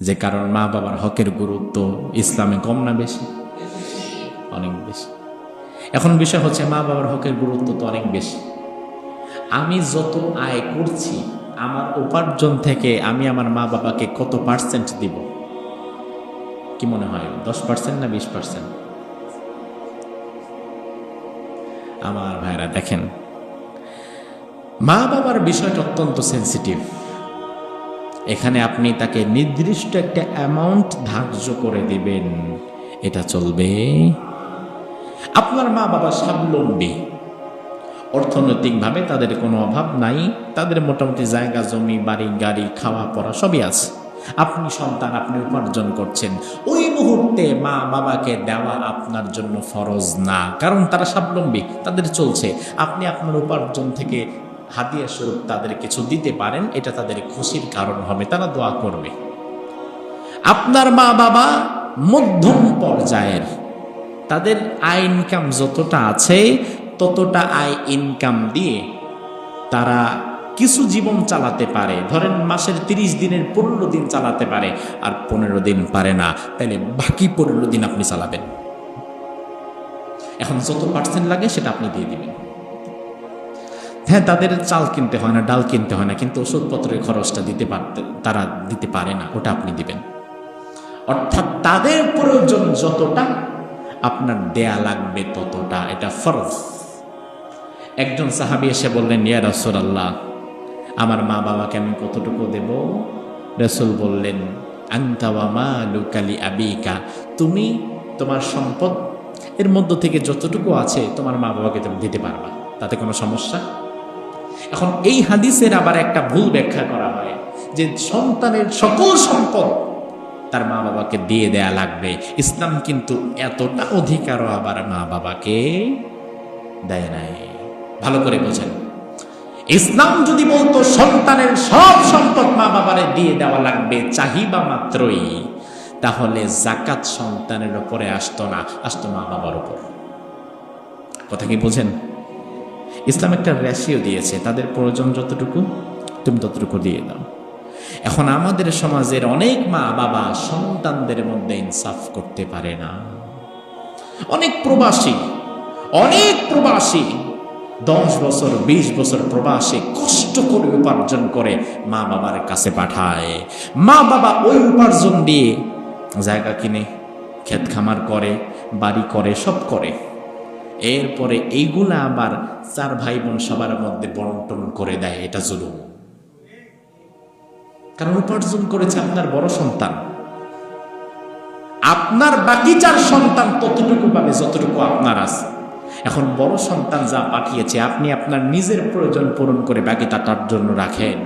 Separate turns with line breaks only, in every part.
যে কারণ মা বাবার হকের গুরুত্ব ইসলামে কম না বেশি? অনেক বেশি। এখন বিষয় হচ্ছে মা বাবার হকের গুরুত্ব তো অনেক বেশি। আমি যত আয় করছি আমার উপার্জন থেকে আমি আমার মা বাবাকে কত পার্সেন্ট দিব? কি মনে হয়, 10% না 20%? আমার ভাইরা দেখেন, মা বাবার বিষয়টা অত্যন্ত সেন্সিটিভ। এখানে আপনি তাকে নির্দিষ্ট একটা অ্যামাউন্ট ধার্য করে দিবেন, এটা চলবে? আপনার মা বাবা স্বাবলম্বী, অর্থনৈতিকভাবে তাদের কোনো অভাব নাই, তাদের মোটামুটি জায়গা জমি বাড়ি গাড়ি খাওয়া পড়া সবই আছে। আপনি সন্তান, আপনি উপার্জন করছেন, ওই মুহূর্তে মা বাবাকে দেওয়া আপনার জন্য ফরজ না, কারণ তারা স্বাবলম্বী, তাদের চলছে। আপনি আপনার উপার্জন থেকে হাদিয়া স্বরূপ তাদের কিছু দিতে পারেন, এটা তাদের খুশির কারণ হবে, তারা দোয়া করবে। আপনার মা বাবা মধ্যম পর্যায়ের, তাদের আয় ইনকাম যতটা আছে ততটা আয় ইনকাম দিয়ে তারা কিছু জীবন চালাতে পারে। ধরেন মাসের 30 দিনের 15 দিন চালাতে পারে, আর 15 দিন পারে না, তাহলে বাকি 15 দিন আপনি চালাবেন। এখন যত পার্সেন্ট লাগে সেটা আপনি দিয়ে দিবেন। হ্যাঁ, তাদের চাল কিনতে হয় না, ডাল কিনতে হয় না, কিন্তু ওষুধপত্রের খরচটা তারা দিতে পারে না, ওটা আপনি দিবেন। অর্থাৎ তাদের প্রয়োজন যতটা আপনার দেয়া লাগবে ততটা, এটা ফরজ। একজন সাহাবী এসে বললেন, ইয়া রাসূলুল্লাহ, আমার মা বাবাকে আমি কতটুকু দেব? রাসূল বললেন, আনতা ওয়া মালুকা লিআবিকা, তুমি তোমার সম্পদ এর মধ্য থেকে যতটুকু আছে তোমার মা বাবাকে তুমি দিতে পারবা, তাতে কোনো সমস্যা? এখন এই হাদিসের আবার একটা ভুল ব্যাখ্যা করা হয় যে সন্তানের সকল সম্পদ তার মা বাবাকে দিয়ে দেয়া লাগবে। ইসলাম কিন্তু এতটা অধিকারও আবার মা বাবাকে দেয় নাই। ভালো করে বোঝেন, ইসলাম যদি বলতো সন্তানের সব সম্পদ মা বাবারে দিয়ে দেওয়া লাগবে চাহিবা মাত্রই, তাহলে যাকাত সন্তানের উপরে আসতো না, আসতো মা বাবার উপর। কথা কি বোঝেন? ইসলাম একটা রেশিও দিয়েছে, তাদের প্রয়োজন যতটুকু তুমি ততটুকু দিয়ে দাও। এখন আমাদের সমাজের অনেক মা বাবা সন্তানদের মধ্যে ইনসাফ করতে পারে না। অনেক প্রবাসী 10 বছর 20 বছর প্রবাসী কষ্ট করে উপার্জন করে মা বাবার কাছে পাঠায়। মা বাবা ওই উপার্জন দিয়ে জায়গা কিনে, ক্ষেত খামার করে, বাড়ি করে, সব করে। এরপরে এইগুলা আবার 4 ভাই বোন সবার মধ্যে বন্টন করে দেয়, এটা জুলুম। কারণ উপার্জন করেছে আপনার বড় সন্তান, আপনার বাকি 4 সন্তান ততটুকু পাবে যতটুকু আপনার আছে। এখন বড় সন্তান যা পাঠিয়েছে আপনি আপনার নিজের প্রয়োজন পূরণ করে বাকিটা তার জন্য রাখেন,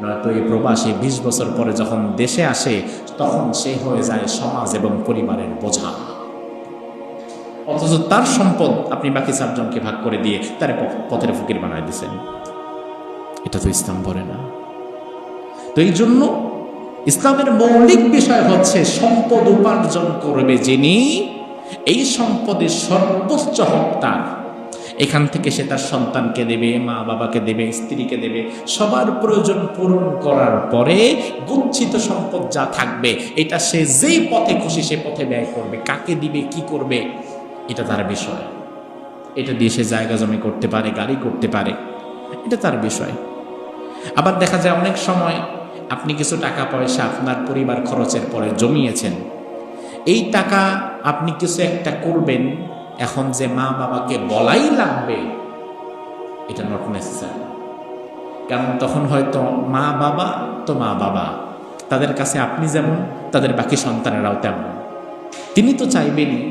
নয়তো এই প্রবাসী 20 বছর পরে যখন দেশে আসে তখন সে হয়ে যায় সমাজ এবং পরিবারের বোঝা। অথচ তার সম্পদ আপনি বাকি 4 জনকে ভাগ করে দিয়ে তার পথের ফকির বানায় দিচ্ছেন। এটা তো ইসলাম বলে না। তো এই জন্য ইসলামের মৌলিক বিষয় হচ্ছে সম্পদ উপার্জন করবে যিনি, এই সম্পদের সর্বোচ্চ হক তার। এখান থেকে সে তার সন্তানকে দেবে, মা বাবাকে দেবে, স্ত্রীকে দেবে, সবার প্রয়োজন পূরণ করার পরে গচ্ছিত সম্পদ যা থাকবে এটা সে যেই পথে খুশি সে পথে ব্যয় করবে। কাকে দিবে, কি করবে, এটা তার বিষয়। এটা দিয়ে সে জায়গা জমি করতে পারে, গাড়ি করতে পারে, এটা তার বিষয়। আবার দেখা যায় অনেক সময় আপনি কিছু টাকা পয়সা আপনার পরিবার খরচের পরে জমিয়েছেন, এই টাকা আপনি কিছু একটা করবেন, এখন যে মা বাবাকে বলাই লাগবে এটা নট নেসেসারি। কারণ তখন হয়তো মা বাবা তাদের কাছে আপনি যেমন তাদের বাকি সন্তানেরাও তেমন। তিনি তো চাইবেনই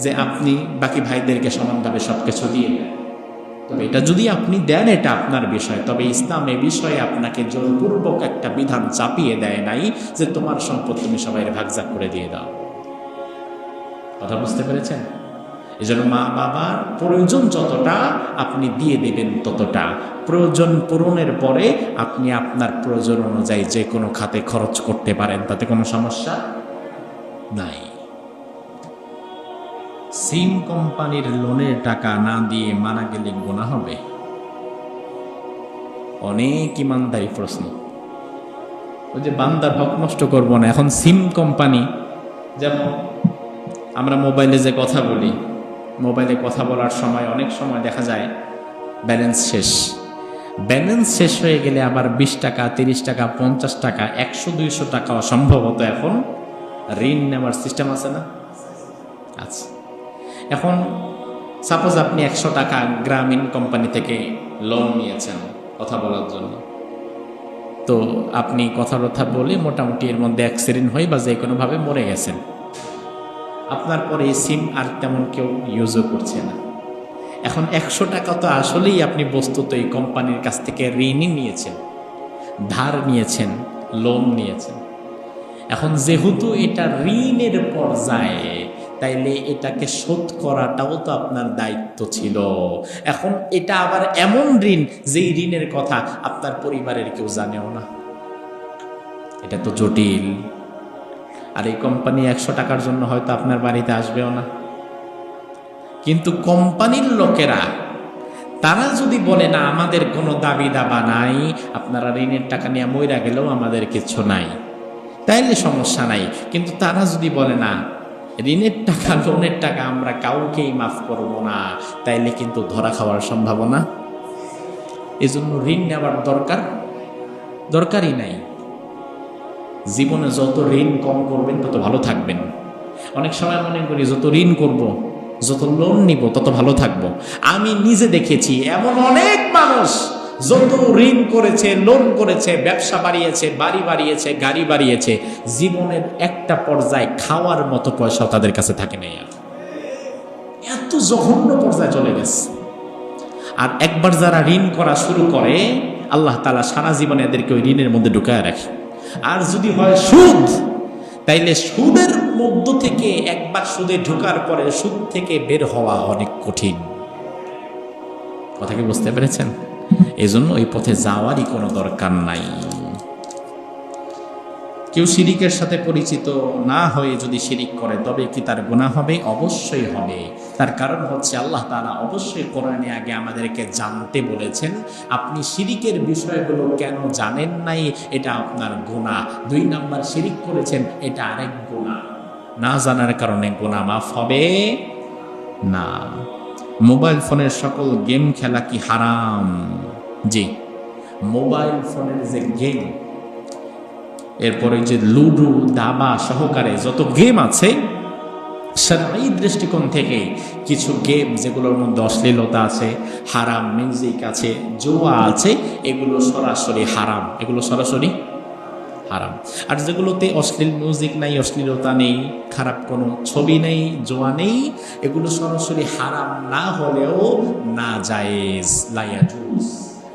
যে আপনি বাকি ভাইদেরকে সমানভাবে সবকিছু দিয়ে দেন। তবে এটা যদি আপনি দেন এটা আপনার বিষয়, তবে ইসলাম এ বিষয়ে আপনাকে জোরপূর্বক একটা বিধান চাপিয়ে দেয় নাই যে তোমার সম্পদ তুমি সবাই ভাগজাক করে দিয়ে দাও। কথা বুঝতে পেরেছেন? এই জন্য মা বাবার প্রয়োজন যতটা আপনি দিয়ে দেবেন ততটা। প্রয়োজন পূরণের পরে আপনি আপনার প্রয়োজন অনুযায়ী যে কোনো খাতে খরচ করতে পারেন, তাতে কোনো সমস্যা নাই। সিম কোম্পানির লোনের টাকা না দিয়ে মারা গেলে গুনাহ হবে? অনেক ইমানদারি প্রশ্ন। ওই যে বান্দার হক নষ্ট করব না। এখন সিম কোম্পানি, যেমন আমরা মোবাইলে যে কথা বলি, মোবাইলে কথা বলার সময় অনেক সময় দেখা যায় ব্যালেন্স শেষ হয়ে গেলে আবার 20 টাকা, 30 টাকা, 50 টাকা, 100-200 টাকাও সম্ভবত এখন ঋণ নেওয়ার সিস্টেম আছে না? আচ্ছা, এখন সাপোজ আপনি 100 টাকা গ্রামীণ কোম্পানি থেকে লোন নিয়েছেন কথা বলার জন্য। তো আপনি কথা বলে মোটামুটি এর মধ্যে অ্যাক্সিডেন্ট হয়ে বা যে কোনোভাবে মরে গেছেন। আপনার পরে এই সিম আর তেমন কেউ ইউজও করছে না। এখন 100 টাকা তো আসলেই আপনি বস্তুত এই কোম্পানির কাছ থেকে ঋণই নিয়েছেন, ধার নিয়েছেন, লোন নিয়েছেন। এখন যেহেতু এটা ঋণের পর্যায়ে, তাইলে এটাকে শোধ করাটাও তো আপনার দায়িত্ব ছিল। এখন এটা আবার এমন ঋণ যেই ঋণের কথা আপনার পরিবারের কেউ জানেও না। এটা তো জটিল। আর এই কোম্পানি 100 টাকার জন্য হয়তো আপনার বাড়িতে আসবেও না। কিন্তু কোম্পানির লোকেরা তারা যদি বলে না আমাদের কোনো দাবি দাবা নাই, আপনারা ঋণের টাকা নিয়ে মইরা গেলেও আমাদের কিছু নাই, তাইলে সমস্যা নাই। কিন্তু তারা যদি বলে না ঋণের টাকা, লোনের টাকা আমরা কাউকেই মাফ করব না, তাইলে কিন্তু ধরা খাওয়ার সম্ভাবনা। এজন্য ঋণ নেওয়ার দরকারই নাই। জীবনে যত ঋণ কম করবেন তত ভালো থাকবেন। অনেক সময় মনে করি যত ঋণ করব, যত লোন নিব তত ভালো থাকব। আমি নিজে দেখেছি এমন অনেক মানুষ যত ঋণ করেছে, লোন করেছে, ব্যবসা বাড়িয়েছে, বাড়ি বাড়িয়েছে, গাড়ি বাড়িয়েছে, জীবনের একটা পর্যায়ে খাওয়ার মতো পয়সাও তাদের কাছে থাকে নাই। আর এত জঘন্য পর্যায়ে চলে গেছে। আর একবার যারা ঋণ করা শুরু করে, আল্লাহ তাআলা সারা জীবনে এদেরকে ওই ঋণের মধ্যে ঢুকায় রাখে। আর যদি হয় সুদ, তাইলে সুদের মধ্য থেকে একবার সুদে ঢোকার পরে সুদ থেকে বের হওয়া অনেক কঠিন। কথা কি বুঝতে পেরেছেন? এই জন্য ওই পথে যাওয়ারই কোনো দরকার নাই। কেউ শিরিকের সাথে পরিচিত না হয়ে যদি শিরিক করে তবে কি তার গুনাহ হবে? অবশ্যই হবে। তার কারণ হচ্ছে আল্লাহ তাআলা অবশ্যই কোরআনে আগে আমাদেরকে জানতে বলেছেন। আপনি শিরিকের বিষয়গুলো কেন জানেন নাই, এটা আপনার গুনাহ। 2 নাম্বার শিরিক করেছেন, এটা আরেক গুনাহ। না জানার কারণে গুনাহ মাফ হবে না। মোবাইল ফোনের সকল গেম খেলা কি হারাম? জি, মোবাইল ফোনের যে গেম, এরপরে যে লুডো, দাবা সহকারে যত গেম আছে, শারঈ দৃষ্টিকোণ থেকে কিছু গেম যেগুলোর মধ্যে অশ্লীলতা আছে, হারাম মিউজিক আছে, জুয়া আছে, এগুলো সরাসরি হারাম। এগুলো সরাসরি হারাম। আর যেগুলোতে অশ্লীল মিউজিক নাই, অশ্লীলতা নেই, খারাপ কোনো ছবি নেই, জোয়া নেই, এগুলো সরাসরি হারাম না হলেও না জায়েজ, লা ইয়াজুজ।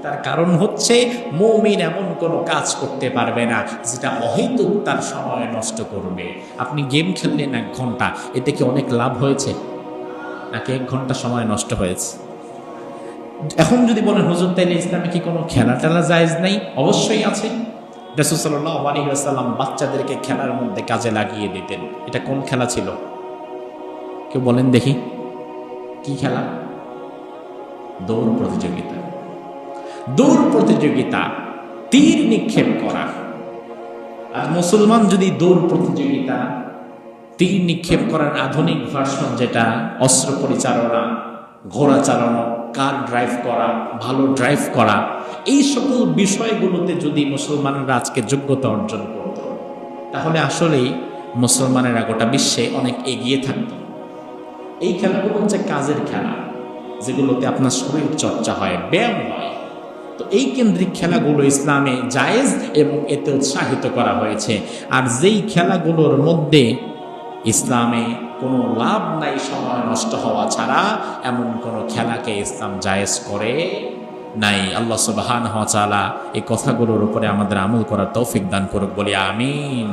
তার কারণ হচ্ছে মুমিন এমন কোনো কাজ করতে পারবে না যেটা অহেতুক তার সময় নষ্ট করবে। আপনি গেম খেললেন 1 ঘন্টা, এতে কি অনেক লাভ হয়েছে নাকি 1 ঘন্টা সময় নষ্ট হয়েছে? এখন যদি বলেন হুজুর তাইলে ইসলামে কি কোনো খেলা টেলা জায়েজ নাই? অবশ্যই আছে। রাসূল সাল্লাল্লাহু আলাইহি ওয়াসাল্লাম বাচ্চাদেরকে খেলার মধ্যে কাজে লাগিয়ে দিতেন। এটা কোন খেলা ছিল? কেউ বলেন দেখি, কি খেলা? দৌড় প্রতিযোগিতা। দৌড় প্রতিযোগিতা, তীর নিক্ষেপ করা। আর মুসলমান যদি দৌড় প্রতিযোগিতা, তীর নিক্ষেপ করার আধুনিক ভার্সন যেটা অস্ত্র পরিচালনা, ঘোড়া চালানো, কার ড্রাইভ করা, ভালো ড্রাইভ করা, এই সকল বিষয়গুলোতে যদি মুসলমানরা আজকে যোগ্যতা অর্জন করত, তাহলে আসলেই মুসলমানেরা গোটা বিশ্বে অনেক এগিয়ে থাকত। এই খেলাগুলো হচ্ছে কাজের খেলা, যেগুলোতে আপনার শরীর চর্চা হয়, ব্যায়াম হয়। তো এই কেন্দ্রিক খেলাগুলো ইসলামে জায়েজ এবং এতে উৎসাহিত করা হয়েছে। আর যেই খেলাগুলোর মধ্যে ইসলামে কোনো লাভ নাই সময় নষ্ট হওয়া ছাড়া, এমন কোনো খেলাকে ইসলাম জায়েজ করে নাই। আল্লাহ সুবহানাহু ওয়া তাআলা এই কথাগুলোর উপরে আমাদের আমল করার তৌফিক দান করুক, বলি আমিন।